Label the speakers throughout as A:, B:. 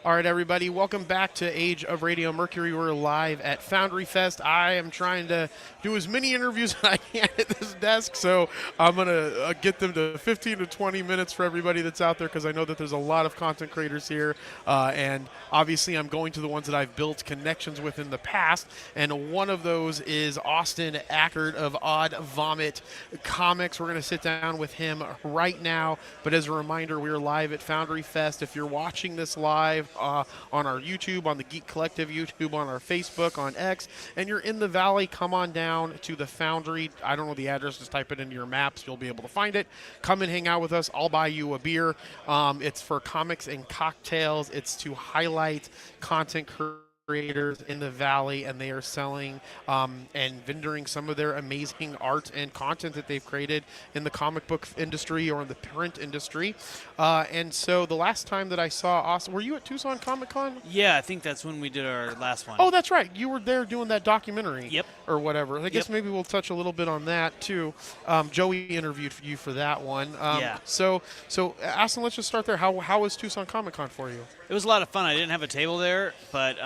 A: All right, everybody, welcome back to Age of Radio Mercury. We're live at Foundry Fest. I am trying to do as many interviews as I can at this desk, so I'm going to get them to 15 to 20 minutes for everybody that's out there because I know that there's a lot of content creators here, and obviously I'm going to the ones that I've built connections with in the past, and one of those is Austin Ackert of Odd Vomit Comics. We're going to sit down with him right now, but as a reminder, we are live at Foundry Fest. If you're watching this live, on our YouTube, on the Geek Collective YouTube, on our Facebook, on X, and you're in the Valley, come on down to the Foundry. I don't know the address, just type it into your maps. You'll be able to find it. Come and hang out with us. I'll buy you a beer. It's for comics and cocktails. It's to highlight content creators in the Valley, and they are selling and vendoring some of their amazing art and content that they've created in the comic book industry or in the print industry. And so the last time that I saw Austin, were you at Tucson Comic Con?
B: Yeah, I think that's when we did our last one.
A: Oh, that's right. You were there doing that documentary.
B: Yep.
A: Or whatever. I guess maybe we'll touch a little bit on that, too. Joey interviewed you for that one.
B: Yeah.
A: So Austin, let's just start there. How was Tucson Comic Con for you?
B: It was a lot of fun. I didn't have a table there, but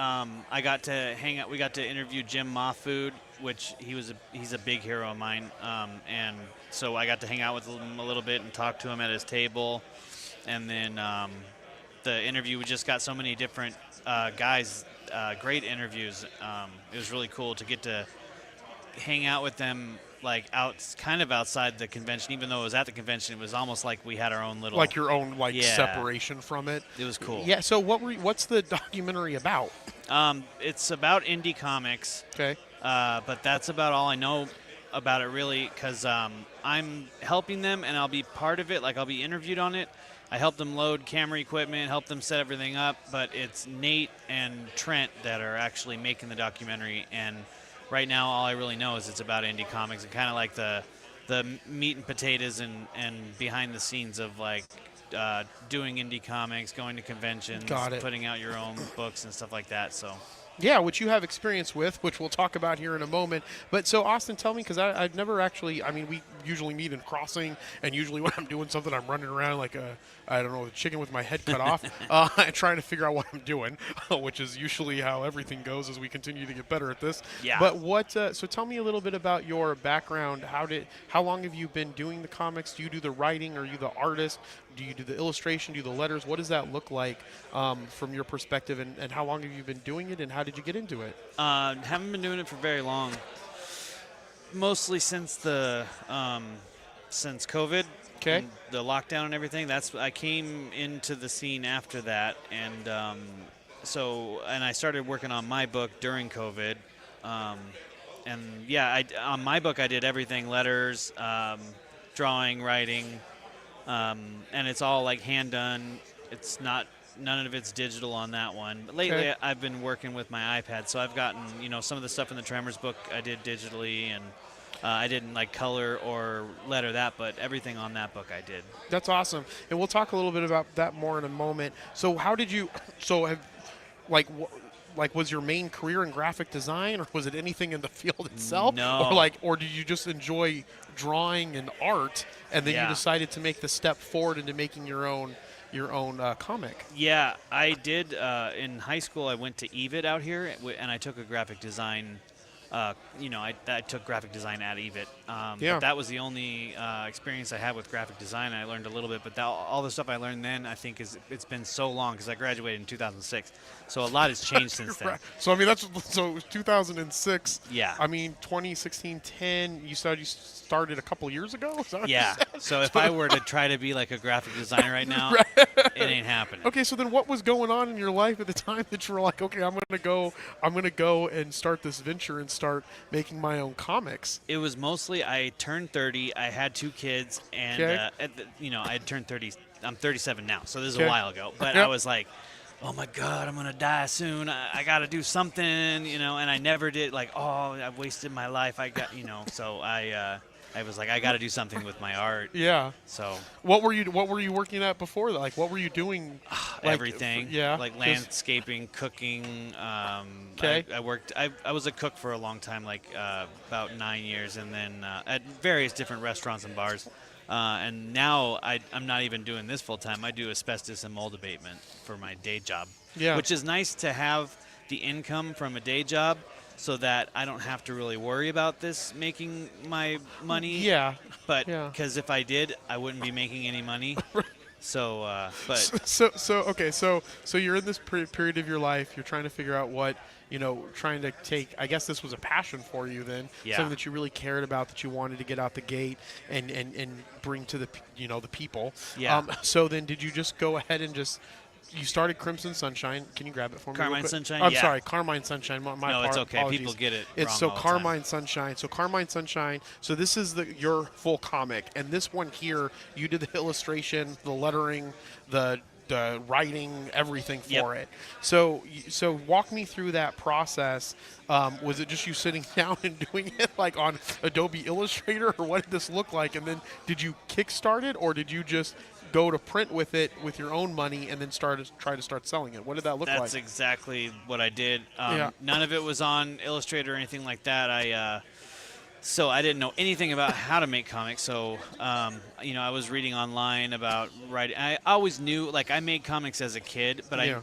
B: I got to hang out. We got to interview Jim Mahfood, which he's a big hero of mine. And so I got to hang out with him a little bit and talk to him at his table. And then the interview, we just got so many different guys, great interviews. It was really cool to get to hang out with them, like kind of outside the convention. Even though it was at the convention, it was almost like we had our own little,
A: like your own separation from it.
B: It was cool.
A: Yeah. So what's the documentary about?
B: It's about indie comics.
A: Okay.
B: But that's about all I know about it, really, because I'm helping them and I'll be part of it. Like, I'll be interviewed on it. I help them load camera equipment, help them set everything up, but it's Nate and Trent that are actually making the documentary. And right now, all I really know is it's about indie comics and kind of like the meat and potatoes and behind the scenes of like doing indie comics, going to conventions, putting out your own books and stuff like that. So.
A: Yeah, which you have experience with, which we'll talk about here in a moment. But so, Austin, tell me, because I've never actually, we usually meet in Crossing, and usually when I'm doing something, I'm running around like a chicken with my head cut off, and trying to figure out what I'm doing, which is usually how everything goes as we continue to get better at this.
B: Yeah.
A: But so tell me a little bit about your background. How long have you been doing the comics? Do you do the writing? Are you the artist? Do you do the illustration? Do you do the letters? What does that look like from your perspective, and how long have you been doing it, and how did you get into it?
B: Haven't been doing it for very long. Mostly since since COVID, and the lockdown and everything. I came into the scene after that, and I started working on my book during COVID. On my book I did everything: letters, drawing, writing. And it's all like hand done. It's none of it's digital on that one. But lately I've been working with my iPad, so I've gotten, some of the stuff in the Tremors book I did digitally, and I didn't like color or letter that, but everything on that book I did.
A: That's awesome. And we'll talk a little bit about that more in a moment. So how did you, was your main career in graphic design, or was it anything in the field itself?
B: No.
A: Or did you just enjoy drawing and art, and then you decided to make the step forward into making your own comic? Yeah,
B: I did. In high school, I went to EVIT out here, and I took a graphic design. I took graphic design at EVIT. But that was the only experience I had with graphic design. I learned a little bit, but all the stuff I learned then, I think it's been so long because I graduated in 2006. So a lot has changed since then.
A: So it was 2006.
B: Yeah.
A: 2016, 10. You said you started a couple years ago.
B: Yeah. So if I were to try to be like a graphic designer right now, it ain't happening.
A: Okay. So then, what was going on in your life at the time that you were like, okay, I'm gonna go and start this venture and start making my own comics?
B: It was mostly I turned 30. I had 2 kids, and I had turned 30. I'm 37 now, so this is a while ago. But I was like, oh my God, I'm gonna die soon. I gotta do something, and I never did. Like, oh, I've wasted my life. So I was like, I gotta do something with my art.
A: Yeah.
B: So
A: what were you working at before that? Like, what were you doing?
B: Everything. Like landscaping, cooking. I worked. I was a cook for a long time, like about 9 years, and then at various different restaurants and bars. And now I'm not even doing this full time. I do asbestos and mold abatement for my day job.
A: Yeah.
B: which is nice to have the income from a day job so that I don't have to really worry about this making my money.
A: Yeah.
B: But
A: Yeah.
B: because if I did, I wouldn't be making any money. So, but
A: So you're in this period of your life. You're trying to figure out what, trying to take. I guess this was a passion for you then,
B: Yeah.
A: something that you really cared about, that you wanted to get out the gate and bring to the people.
B: Yeah.
A: So then, did you just go ahead and you started Crimson Sunshine? Can you grab it for me? real
B: Carmine
A: quick?
B: Sunshine?
A: I'm
B: Yeah.
A: sorry, Carmine Sunshine. My
B: no, it's
A: part-
B: okay.
A: apologies.
B: People get it
A: It's
B: wrong
A: so
B: all the
A: Carmine
B: time.
A: Sunshine. So Carmine Sunshine. So this is your full comic, and this one here, you did the illustration, the lettering, the writing, everything for
B: Yep.
A: it. So walk me through that process. Was it just you sitting down and doing it like on Adobe Illustrator, or what did this look like? And then did you kickstart it, or did you just go to print with it with your own money and then try to start selling it? What did that look
B: That's
A: like?
B: exactly what I did.
A: Yeah.
B: None of it was on Illustrator or anything like that. So I didn't know anything about how to make comics. So, I was reading online about writing. I always knew, like, I made comics as a kid, but
A: Yeah.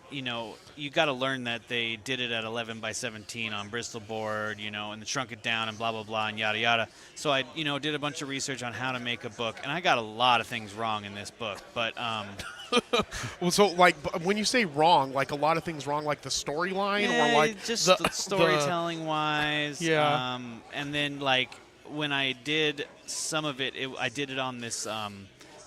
B: you got to learn that they did it at 11 by 17 on Bristol board, and shrunk it down and blah, blah, blah, and yada, yada. So I, did a bunch of research on how to make a book, and I got a lot of things wrong in this book. But
A: Well, so like when you say wrong, like a lot of things wrong, like the storyline, or like
B: just
A: the
B: storytelling wise.
A: Yeah.
B: And then like when I did some of it, I did it on this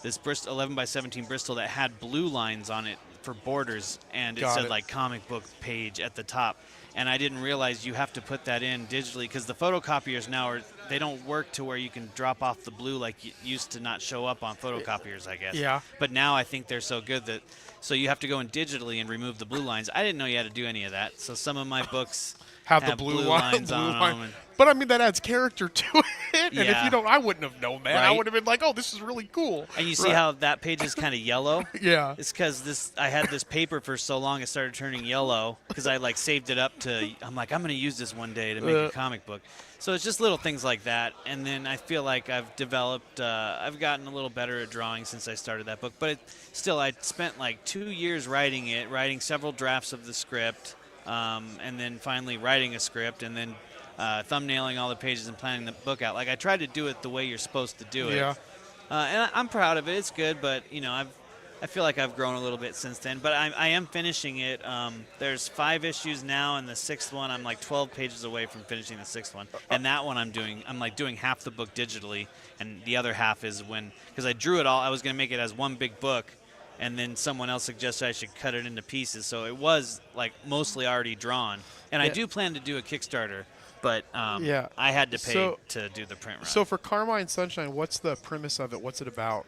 B: this Bristol 11 by 17 Bristol that had blue lines on it for borders, and it
A: Got
B: said
A: it.
B: like comic book page at the top. And I didn't realize you have to put that in digitally, because the photocopiers now they don't work to where you can drop off the blue like it used to not show up on photocopiers, I guess.
A: Yeah.
B: But now I think they're so good that so you have to go in digitally and remove the blue lines. I didn't know you had to do any of that. So some of my books
A: have the blue
B: lines
A: blue
B: on
A: line.
B: them.
A: But I mean, that adds character to it. And if
B: Yeah.
A: you don't, I wouldn't have known that. I
B: Right.
A: would have been like, oh, this is really cool.
B: And you see
A: Right.
B: how that page is kind of yellow?
A: Yeah.
B: It's because I had this paper for so long it started turning yellow because I like saved it up to. I'm like, I'm going to use this one day to make a comic book. So it's just little things like that. And then I feel like I've developed. I've gotten a little better at drawing since I started that book. But still, I spent like 2 years writing it, writing several drafts of the script, and then finally writing a script, and then thumbnailing all the pages and planning the book out. Like I tried to do it the way you're supposed to do it.
A: Yeah.
B: And I'm proud of it. It's good, but I feel like I've grown a little bit since then. But I am finishing it. There's 5 issues now, and the 6th one I'm like 12 pages away from finishing the 6th one. And that one I'm doing half the book digitally, and the other half is because I drew it all. I was going to make it as one big book, and then someone else suggested I should cut it into pieces. So it was like mostly already drawn. And I
A: Yeah.
B: do plan to do a Kickstarter. But
A: Yeah.
B: I had to pay
A: So-
B: to do the print run.
A: So for Carmine Sunshine, what's the premise of it? What's it about?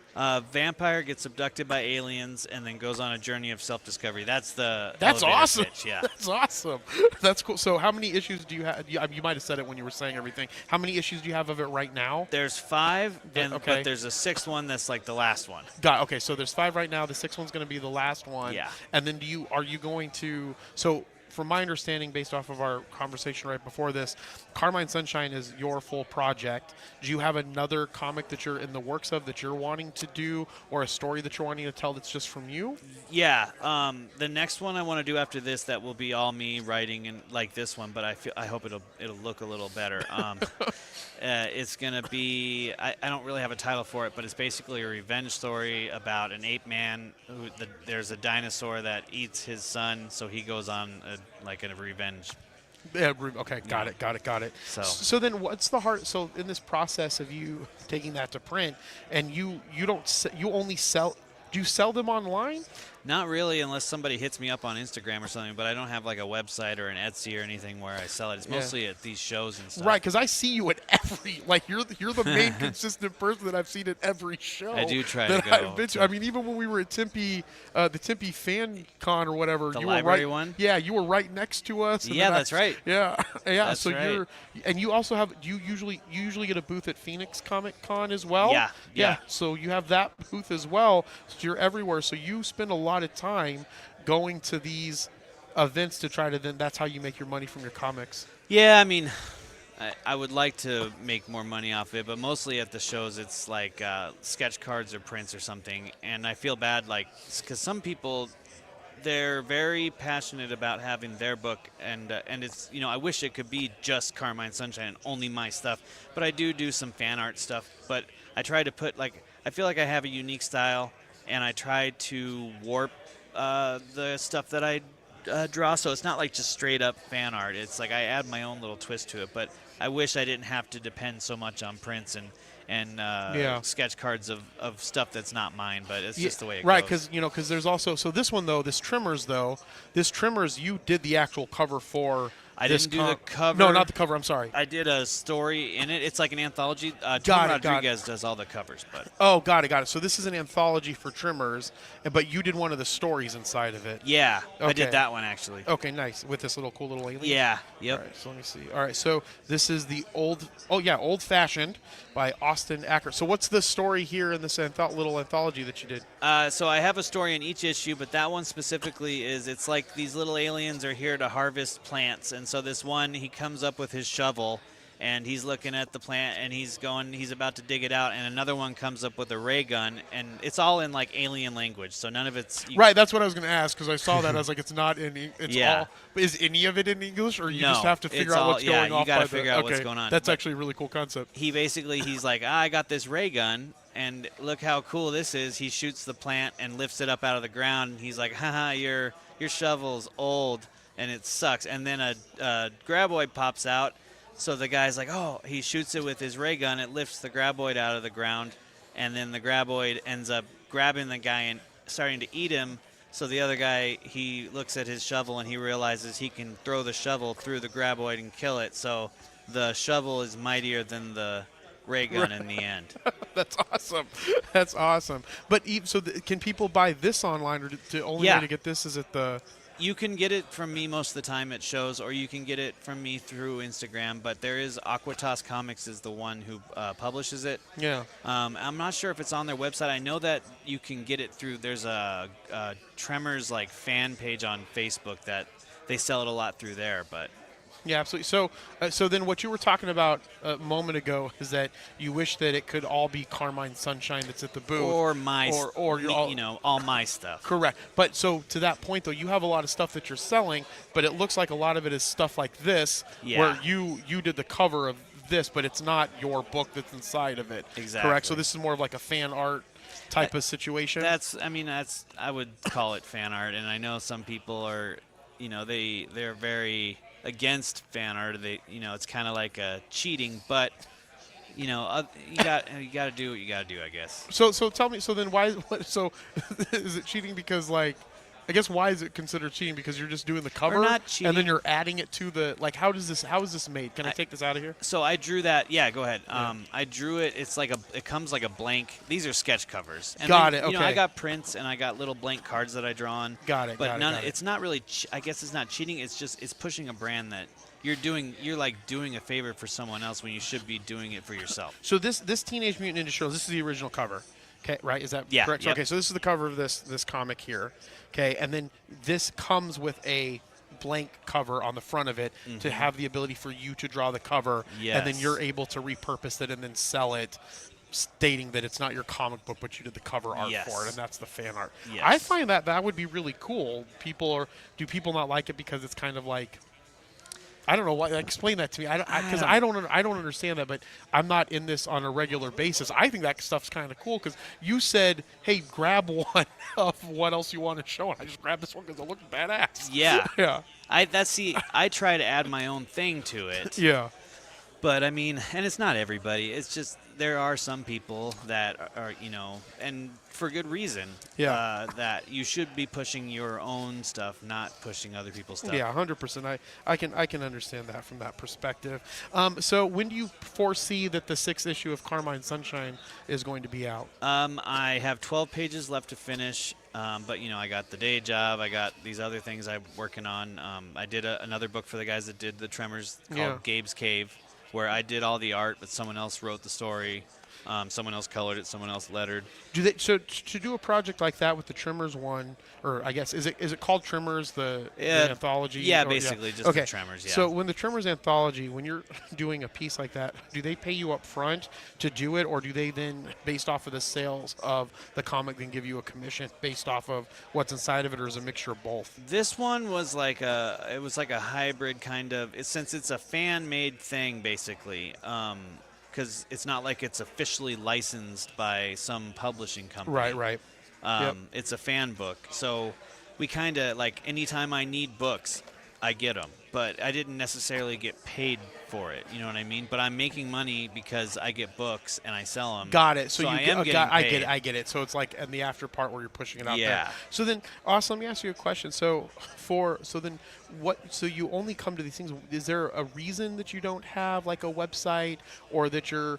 B: Vampire gets abducted by aliens and then goes on a journey of self-discovery. That's the
A: That's
B: elevator
A: awesome.
B: pitch, yeah.
A: That's awesome. That's cool. So how many issues do you have? You might have said it when you were saying everything. How many issues do you have of it right now?
B: There's 5,
A: Okay.
B: but there's a 6th one that's like the last one.
A: Okay, so there's 5 right now. The 6th one's going to be the last one.
B: Yeah.
A: And then are you going to? So from my understanding, based off of our conversation right before this, Carmine Sunshine is your full project. Do you have another comic that you're in the works of that you're wanting to do, or a story that you're wanting to tell that's just from you?
B: Yeah, the next one I want to do after this that will be all me writing and like this one, but I hope it'll look a little better. It's gonna be I don't really have a title for it, but it's basically a revenge story about an ape man there's a dinosaur that eats his son, so he goes on a revenge.
A: Yeah, okay, got it. So then what's the hard, so in this process of you taking that to print, and you only sell, do you sell them online?
B: Not really, unless somebody hits me up on Instagram or something, but I don't have like a website or an Etsy or anything where I sell it. It's mostly at these shows and stuff.
A: Right, because I see you at every, like you're the main consistent person that I've seen at every show.
B: I do try
A: that
B: to go.
A: I've been to. I mean, even when we were at Tempe, the Tempe Fan Con or whatever,
B: The
A: you
B: library
A: were right.
B: one?
A: Yeah, you were right next to us. and
B: Yeah,
A: then
B: that's right.
A: Yeah, yeah.
B: That's
A: so
B: right.
A: and you also have, you usually get a booth at Phoenix Comic Con as well.
B: Yeah.
A: So you have that booth as well. So you're everywhere. So you spend a lot of time going to these events to try to, then that's how you make your money from your comics.
B: Yeah, I mean, I would like to make more money off it, but mostly at the shows it's like sketch cards or prints or something. And I feel bad, like, because some people they're very passionate about having their book, and it's, I wish it could be just Carmine Sunshine and only my stuff, but I do some fan art stuff. But I try to put, like, I feel like I have a unique style, and I try to warp the stuff that I draw, so it's not like just straight up fan art. It's like I add my own little twist to it. But I wish I didn't have to depend so much on prints and sketch cards of stuff that's not mine, but it's just the way it
A: right,
B: goes.
A: because there's also, so this one though, this Trimmers, you did the actual cover for.
B: I didn't do the cover.
A: No, not the cover. I'm sorry.
B: I did a story in it. It's like an anthology. Tom
A: Got it.
B: Rodriguez does all the covers, but
A: Oh, got it. So this is an anthology for Trimmers, but you did one of the stories inside of it.
B: yeah, I
A: Okay.
B: did that one actually.
A: Okay, nice. With this cool little alien.
B: Yeah. Yep.
A: All right, so let me see. All right, so this is the Old Fashioned by Austin Ackert. So what's the story here in this little anthology that you did?
B: So I have a story in each issue, but that one specifically it's like these little aliens are here to harvest plants, and so this one, he comes up with his shovel, and he's looking at the plant, and he's about to dig it out, and another one comes up with a ray gun, and it's all in like alien language, so none of it's
A: Right, that's what I was going to ask, because I saw that. I was like, it's not in. It's
B: Yeah.
A: all. Is any of it in English, or you
B: No,
A: just have to figure
B: it's
A: out
B: all-
A: what's
B: yeah,
A: going
B: you
A: off?
B: gotta
A: by
B: figure
A: the,
B: out what's
A: okay,
B: going on.
A: That's
B: But
A: actually a really cool concept.
B: he's like, I got this ray gun, and look how cool this is. He shoots the plant and lifts it up out of the ground, and he's like, haha, your shovel's old and it sucks. And then a graboid pops out, so the guy's like, oh, he shoots it with his ray gun, it lifts the graboid out of the ground, and then the graboid ends up grabbing the guy and starting to eat him. So the other guy, he looks at his shovel and he realizes he can throw the shovel through the graboid and kill it. So the shovel is mightier than the ray gun in the end.
A: That's awesome. That's awesome. But can people buy this online, or the only
B: Yeah.
A: way to get this is at the?
B: You can get it from me most of the time at shows, or you can get it from me through Instagram. But there is Aquatas Comics is the one who publishes it.
A: Yeah.
B: I'm not sure if it's on their website. I know that you can get it through. There's a Tremors like fan page on Facebook that they sell it a lot through there. But
A: Yeah, absolutely. So then what you were talking about a moment ago is that you wish that it could all be Carmine Sunshine that's at the booth,
B: or my
A: or you're all,
B: all my stuff.
A: correct. But so to that point though, you have a lot of stuff that you're selling, but it looks like a lot of it is stuff like this,
B: Yeah.
A: where you did the cover of this, but it's not your book that's inside of it.
B: Exactly.
A: Correct. So this is more of like a fan art type of situation.
B: That's I would call it fan art, and I know some people are, they're very against fan art. It's kind of like cheating, but you got to do what you got to do, I guess.
A: So tell me. So then why? So is it cheating because like? I guess why is it considered cheating? Because you're just doing the cover,
B: not
A: and
B: cheating.
A: then you're adding it to the like. How is this made? Can I take this out of here?
B: So I drew that. Yeah, go ahead. I drew it. It's like it comes like a blank. These are sketch covers. And
A: Got
B: then,
A: it, okay.
B: I got prints and I got little blank cards that I draw on.
A: Got it,
B: But
A: got it.
B: it's not really. I guess it's not cheating. It's just it's pushing a brand that you're like doing a favor for someone else when you should be doing it for yourself.
A: So this Teenage Mutant Ninja Turtles, this is the original cover. Okay, right? Is that
B: Yeah,
A: correct?
B: yep.
A: Okay, so this is the cover of this comic here. Okay, and then this comes with a blank cover on the front of it to have the ability for you to draw the cover, and then
B: Yes.
A: you're able to repurpose it and then sell it, stating that it's not your comic book, but you did the cover art
B: Yes.
A: for it, and that's the fan art.
B: Yes.
A: I find that would be really cool. Do people not like it because it's kind of like, I don't know why. Explain that to me. Because I don't understand that. But I'm not in this on a regular basis. I think that stuff's kind of cool because you said, "Hey, grab one of what else you want to show," and I just grabbed this one because it looked badass.
B: Yeah.
A: Yeah.
B: I try to add my own thing to it.
A: Yeah.
B: But I mean, and it's not everybody. It's just there are some people that are, and for good reason.
A: Yeah.
B: That you should be pushing your own stuff, not pushing other people's stuff.
A: Yeah, 100%. I can understand that from that perspective. So when do you foresee that the 6th issue of Carmine Sunshine is going to be out?
B: I have 12 pages left to finish, but I got the day job. I got these other things I'm working on. I did another book for the guys that did the Tremors called
A: Yeah.
B: Gabe's Cave, where I did all the art, but someone else wrote the story. Someone else colored it, someone else lettered.
A: Do they so to do a project like that with the Tremors one, or I guess is it called Tremors the anthology?
B: Yeah,
A: or-
B: basically just
A: okay.
B: the Tremors. Yeah.
A: So when the Tremors anthology, when you're doing a piece like that, do they pay you up front to do it, or do they then, based off of the sales of the comic, then give you a commission based off of what's inside of it, or is it a mixture of both?
B: This one was like a hybrid kind of. Since it's a fan-made thing, basically. Because it's not like it's officially licensed by some publishing company.
A: Right. Yep.
B: It's a fan book. So we kind of, like, anytime I need books, I get them. But I didn't necessarily get paid for it. You know what I mean? But I'm making money because I get books and I sell them.
A: Got it. So you
B: I am getting paid.
A: I get it. So it's like in the after part where you're pushing it out there.
B: Yeah.
A: So then, Austin, let me ask you a question. So then what? So you only come to these things. Is there a reason that you don't have like a website, or that you're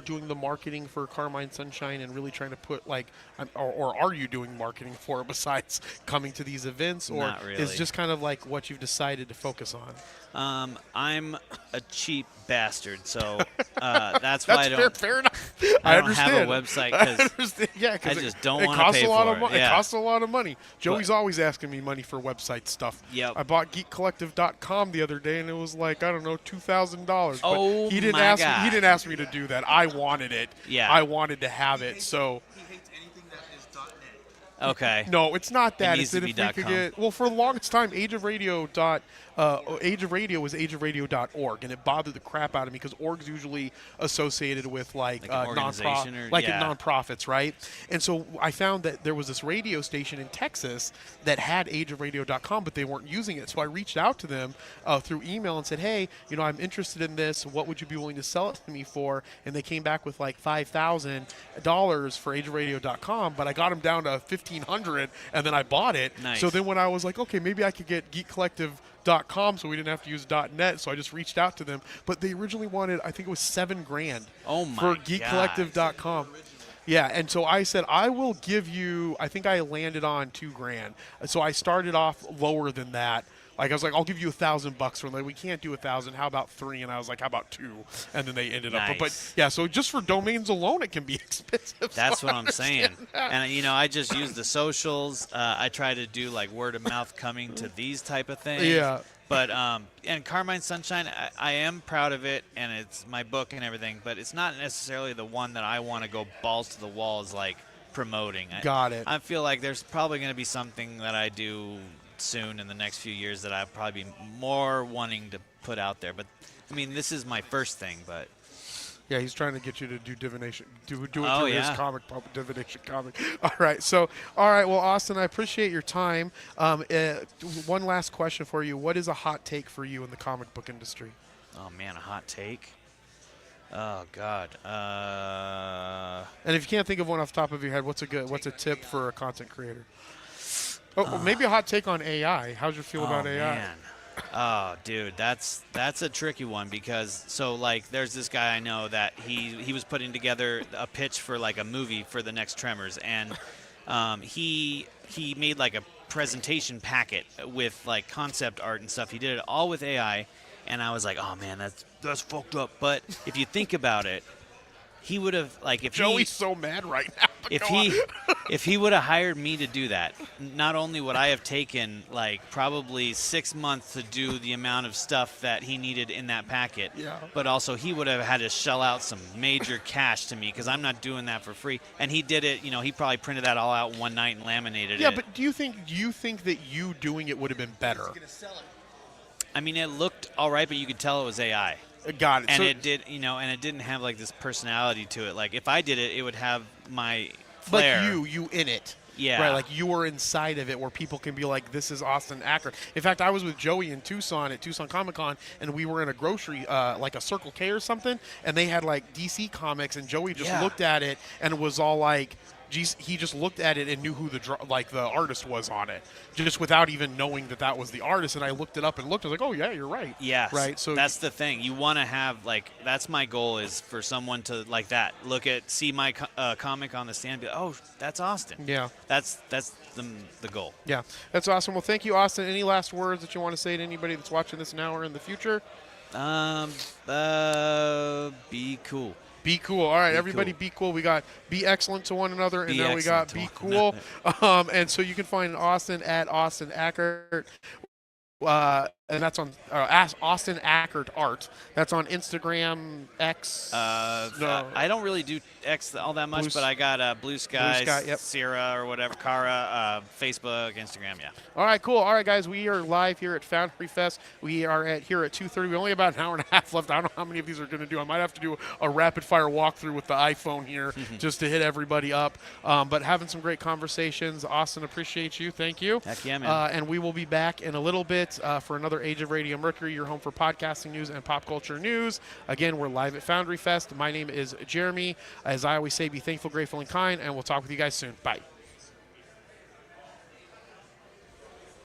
A: doing the marketing for Carmine Sunshine and really trying to put like, or are you doing marketing for it besides coming to these events, or
B: Not really.
A: is just kind of like what you've decided to focus on?
B: I'm a cheap bastard, so that's why I don't.
A: Fair enough.
B: I don't
A: understand.
B: have a website
A: I
B: 'cause
A: understand. Yeah, because
B: I just don't
A: it
B: wanna
A: costs
B: pay
A: a lot
B: for
A: of
B: it.
A: money.
B: Yeah.
A: It costs a lot of money. Joey's always asking me money for website stuff.
B: Yep.
A: I bought GeekCollective.com the other day, and it was like, I don't know, $2,000.
B: Oh,
A: he didn't
B: my
A: ask
B: God.
A: Me, he didn't ask me to do that. I wanted it.
B: Yeah.
A: I wanted to have it. So
C: He hates anything that is .net.
B: Okay.
A: no, it's not that.
B: needs
A: It's
B: to
A: that
B: be
A: if we could
B: .com.
A: get, well, for the longest time, Age of Radio was ageofradio.org, and it bothered the crap out of me because org's usually associated with like,
B: Like an organization or-
A: like
B: yeah.
A: nonprofits, right? And so I found that there was this radio station in Texas that had ageofradio.com, but they weren't using it. So I reached out to them through email and said, hey, I'm interested in this. What would you be willing to sell it to me for? And they came back with like $5,000 for ageofradio.com, but I got them down to $1,500, and then I bought it.
B: Nice.
A: So then when I was like, okay, maybe I could get geekcollective.com, so we didn't have to use .net. So I just reached out to them, but they originally wanted, I think it was $7,000
B: Oh my
A: for
B: God.
A: geekcollective.com. Yeah, and so I said, I will give you, I think I landed on $2,000. So I started off lower than that. Like, I was like, I'll give you $1,000 for it. Like, we can't do 1,000. How about 3? And I was like, how about 2? And then they ended up. But
B: Nice.
A: yeah, so just for domains alone, it can be expensive.
B: That's
A: so
B: what
A: I
B: I'm saying.
A: understand that.
B: And I just use the socials. I try to do like word of mouth coming to these type of things.
A: Yeah.
B: But and Carmine Sunshine, I am proud of it, and it's my book and everything. But it's not necessarily the one that I want to go balls to the walls like promoting.
A: Got it.
B: I feel like there's probably going to be something that I do soon in the next few years that I'll probably be more wanting to put out there. But I mean, this is my first thing. But
A: Yeah, he's trying to get you to do divination, do it
B: Oh,
A: through his
B: yeah.
A: comic, divination comic. All right, well, Austin, I appreciate your time. One last question for you: what is a hot take for you in the comic book industry?
B: oh man, a hot take. Oh God.
A: And if you can't think of one off the top of your head, what's a tip for a content creator? Oh, maybe a hot take on AI. How'd you feel about AI?
B: Man. Oh, dude, that's a tricky one because there's this guy I know that he was putting together a pitch for like a movie for the next Tremors, and he made like a presentation packet with like concept art and stuff. He did it all with AI, and I was like, oh man, that's fucked up. But if you think about it, he would have
A: Joey's so mad right now.
B: if he would have hired me to do that, not only would I have taken like probably 6 months to do the amount of stuff that he needed in that packet,
A: Yeah.
B: but also he would have had to shell out some major cash to me because I'm not doing that for free. And he did it, he probably printed that all out one night and laminated
A: Yeah,
B: it.
A: but do you think that you doing it would have been better?
C: Gonna sell it.
B: I mean, it looked all right, but you could tell it was AI.
A: Got it.
B: And
A: So-
B: it did, and it didn't have like this personality to it. Like if I did it, it would have my flair.
A: like you in it.
B: Yeah.
A: Right, like you were inside of it where people can be like, this is Austin Ackert. In fact, I was with Joey in Tucson at Tucson Comic Con, and we were in a grocery, like a Circle K or something, and they had like DC Comics, and Joey just
B: Yeah.
A: looked at it and was all like, geez, he just looked at it and knew who the artist was on it, just without even knowing that was the artist. And I looked it up and looked. I was like, oh yeah, you're right.
B: Yes.
A: Right. So
B: that's the thing. You want to have that's my goal is for someone to like that see my comic on the stand and be like, oh, that's Austin.
A: yeah,
B: That's the goal.
A: yeah, that's awesome. Well, thank you, Austin. Any last words that you want to say to anybody that's watching this now or in the future?
B: Be cool.
A: Be cool. All right,
B: Be
A: everybody
B: cool.
A: be cool. We got be excellent to one another, and
B: Be
A: then we got
B: excellent
A: be
B: to one
A: cool. And so you can find Austin at Austin Ackert. And that's on Ask Austin Ackert Art. That's on Instagram, X. No,
B: I don't really do X all that much, but I got Blue Sky,
A: Sky, yep.
B: Sierra or whatever, Kara, Facebook, Instagram, yeah.
A: All right, cool. All right, guys, we are live here at Foundry Fest. We are here at 2:30. We only about an hour and a half left. I don't know how many of these are going to do. I might have to do a rapid fire walkthrough with the iPhone here just to hit everybody up. But having some great conversations. Austin, appreciate you. Thank you.
B: Heck yeah, man.
A: And we will be back in a little bit for another Age of Radio Mercury, your home for podcasting news and pop culture news. Again, we're live at Foundry Fest. My name is Jeremy. As I always say, be thankful, grateful, and kind, and we'll talk with you guys soon. Bye.